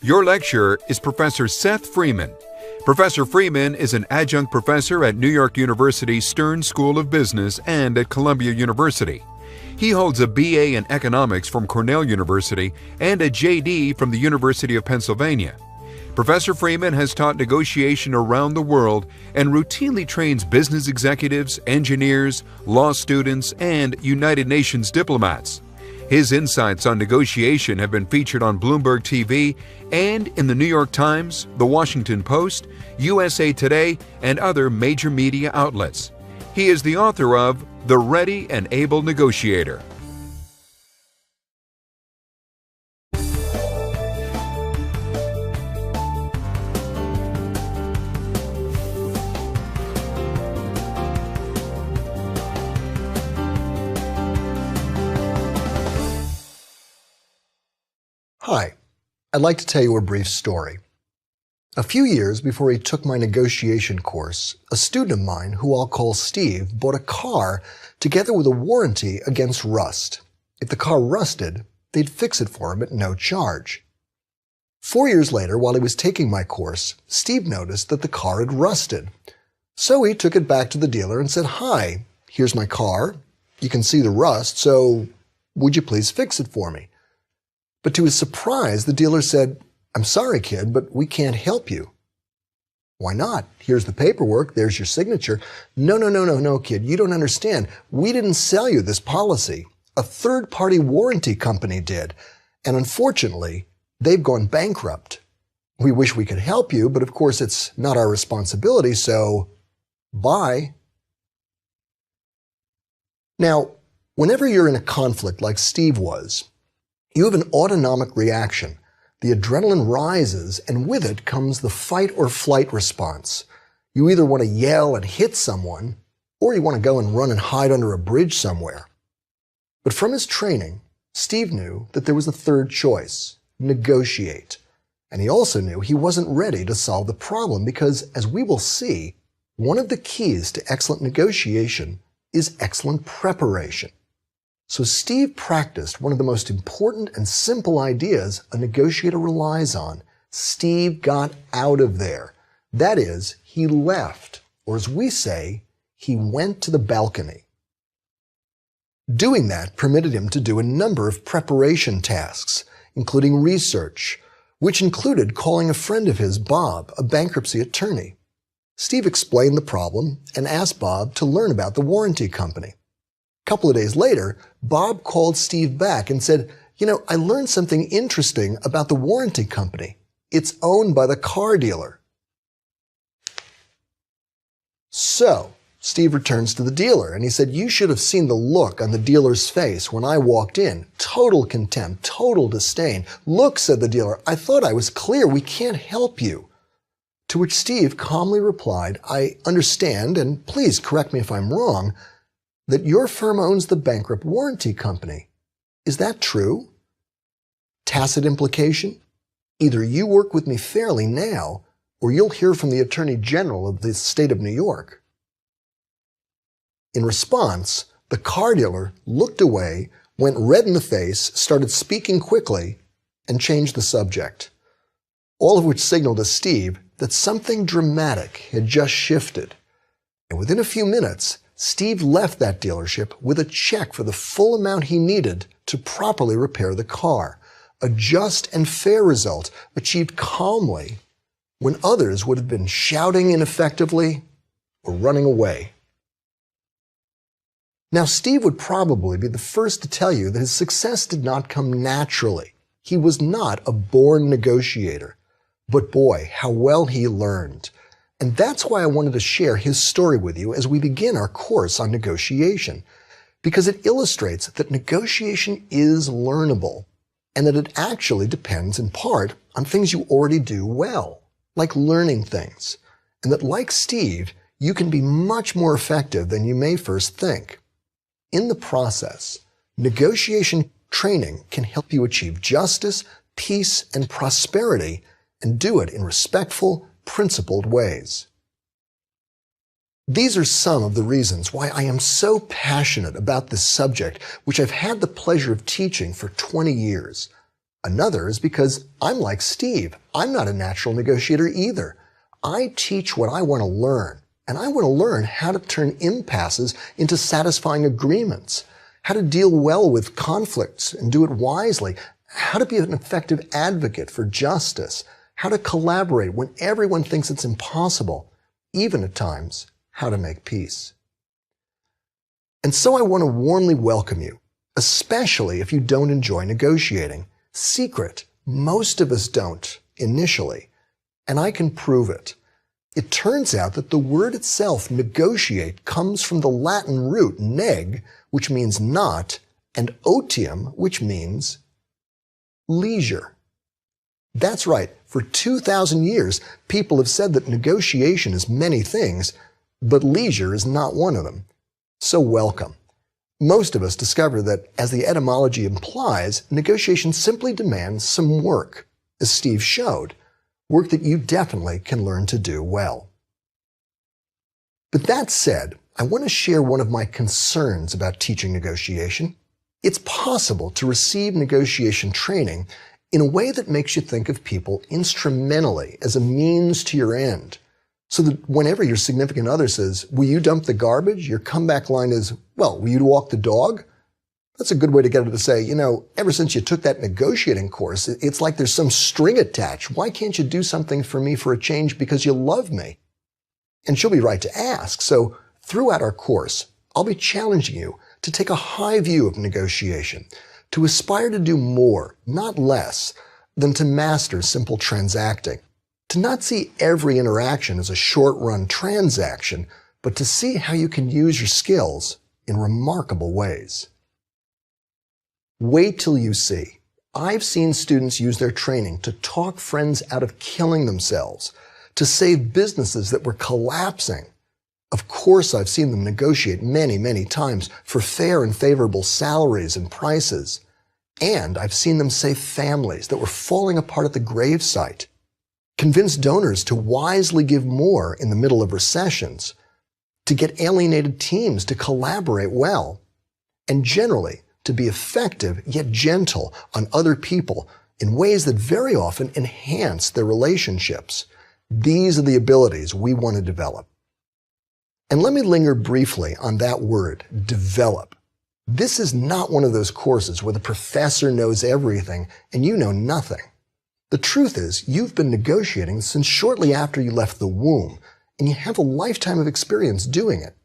Your lecturer is Professor Seth Freeman. Professor Freeman is an adjunct professor at New York University Stern School of Business and at Columbia University. He holds a BA in economics from Cornell University and a JD from the University of Pennsylvania. Professor Freeman has taught negotiation around the world and routinely trains business executives, engineers, law students, and United Nations diplomats. His insights on negotiation have been featured on Bloomberg TV and in the New York Times, The Washington Post, USA Today, and other major media outlets. He is the author of The Ready and Able Negotiator. Hi, I'd like to tell you a brief story. A few years before he took my negotiation course, a student of mine, who I'll call Steve, bought a car together with a warranty against rust. If the car rusted, they'd fix it for him at no charge. 4 years later, while he was taking my course, Steve noticed that the car had rusted. So he took it back to the dealer and said, "Hi, here's my car. You can see the rust, so would you please fix it for me?" But to his surprise, the dealer said, "I'm sorry, kid, but we can't help you." "Why not? Here's the paperwork. There's your signature." No, kid. You don't understand. We didn't sell you this policy. A third-party warranty company did. And unfortunately, they've gone bankrupt. We wish we could help you, but of course it's not our responsibility, so bye. Now, whenever you're in a conflict like Steve was, you have an autonomic reaction. The adrenaline rises, and with it comes the fight or flight response. You either want to yell and hit someone, or you want to go and run and hide under a bridge somewhere. But from his training, Steve knew that there was a third choice: negotiate. And he also knew he wasn't ready to solve the problem because, as we will see, one of the keys to excellent negotiation is excellent preparation. So Steve practiced one of the most important and simple ideas a negotiator relies on. Steve got out of there. That is, he left, or as we say, he went to the balcony. Doing that permitted him to do a number of preparation tasks, including research, which included calling a friend of his, Bob, a bankruptcy attorney. Steve explained the problem and asked Bob to learn about the warranty company. A couple of days later, Bob called Steve back and said, "I learned something interesting about the warranty company. It's owned by the car dealer." So, Steve returns to the dealer and he said, "You should have seen the look on the dealer's face when I walked in. Total contempt, total disdain. 'Look,' said the dealer, 'I thought I was clear. We can't help you.' To which Steve calmly replied, 'I understand, and please correct me if I'm wrong, that your firm owns the bankrupt warranty company. Is that true?' Tacit implication: either you work with me fairly now, or you'll hear from the Attorney General of the state of New York." In response, the car dealer looked away, went red in the face, started speaking quickly, and changed the subject. All of which signaled to Steve that something dramatic had just shifted. And within a few minutes, Steve left that dealership with a check for the full amount he needed to properly repair the car. A just and fair result achieved calmly when others would have been shouting ineffectively or running away. Now, Steve would probably be the first to tell you that his success did not come naturally. He was not a born negotiator. But boy, how well he learned. And that's why I wanted to share his story with you as we begin our course on negotiation, because it illustrates that negotiation is learnable and that it actually depends in part on things you already do well, like learning things, and that, like Steve, you can be much more effective than you may first think. In the process, negotiation training can help you achieve justice, peace, and prosperity, and do it in respectful, principled ways. These are some of the reasons why I am so passionate about this subject, which I've had the pleasure of teaching for 20 years. Another is because I'm like Steve. I'm not a natural negotiator either. I teach what I want to learn, and I want to learn how to turn impasses into satisfying agreements, how to deal well with conflicts and do it wisely, how to be an effective advocate for justice, how to collaborate when everyone thinks it's impossible, even at times, how to make peace. And so I want to warmly welcome you, especially if you don't enjoy negotiating. Secret, most of us don't initially, and I can prove it. It turns out that the word itself, negotiate, comes from the Latin root neg, which means not, and otium, which means leisure. That's right. For 2,000 years, people have said that negotiation is many things, but leisure is not one of them. So welcome. Most of us discover that, as the etymology implies, negotiation simply demands some work, as Steve showed, work that you definitely can learn to do well. But that said, I want to share one of my concerns about teaching negotiation. It's possible to receive negotiation training in a way that makes you think of people instrumentally as a means to your end, so that whenever your significant other says, "Will you dump the garbage?" your comeback line is, "Well, will you walk the dog?" That's a good way to get her to say, ever since you took that negotiating course, it's like there's some string attached. Why can't you do something for me for a change because you love me? And she'll be right to ask. So throughout our course, I'll be challenging you to take a high view of negotiation, to aspire to do more, not less, than to master simple transacting, to not see every interaction as a short-run transaction, but to see how you can use your skills in remarkable ways. Wait till you see. I've seen students use their training to talk friends out of killing themselves, to save businesses that were collapsing. Of course, I've seen them negotiate many, many times for fair and favorable salaries and prices. And I've seen them save families that were falling apart at the gravesite, convince donors to wisely give more in the middle of recessions, to get alienated teams to collaborate well, and generally to be effective yet gentle on other people in ways that very often enhance their relationships. These are the abilities we want to develop. And let me linger briefly on that word, develop. This is not one of those courses where the professor knows everything and you know nothing. The truth is, you've been negotiating since shortly after you left the womb, and you have a lifetime of experience doing it.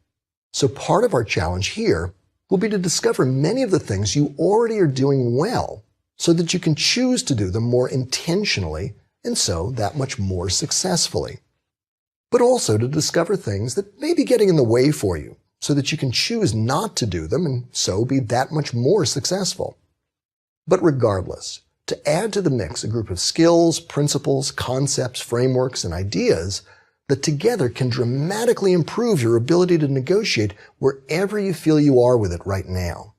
So part of our challenge here will be to discover many of the things you already are doing well, so that you can choose to do them more intentionally and so that much more successfully. But also to discover things that may be getting in the way for you, so that you can choose not to do them and so be that much more successful. But regardless, to add to the mix a group of skills, principles, concepts, frameworks, and ideas that together can dramatically improve your ability to negotiate wherever you feel you are with it right now.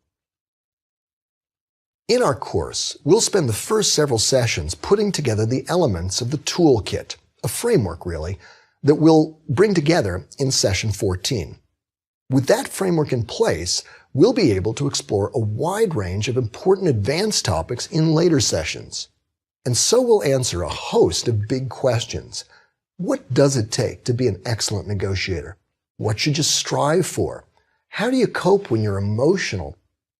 In our course, we'll spend the first several sessions putting together the elements of the toolkit, a framework really, that we'll bring together in session 14. With that framework in place, we'll be able to explore a wide range of important advanced topics in later sessions. And so we'll answer a host of big questions. What does it take to be an excellent negotiator? What should you strive for? How do you cope when you're emotional?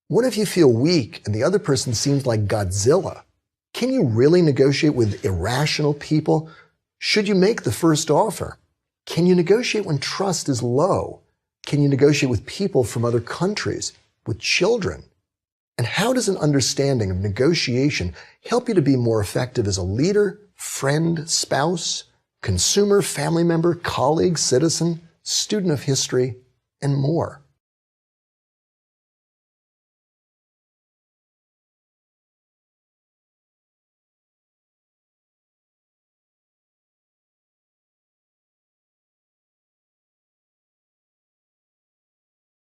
What if you feel weak and the other person seems like Godzilla? Can you really negotiate with irrational people? Should you make the first offer? Can you negotiate when trust is low? Can you negotiate with people from other countries, with children? And how does an understanding of negotiation help you to be more effective as a leader, friend, spouse, consumer, family member, colleague, citizen, student of history, and more?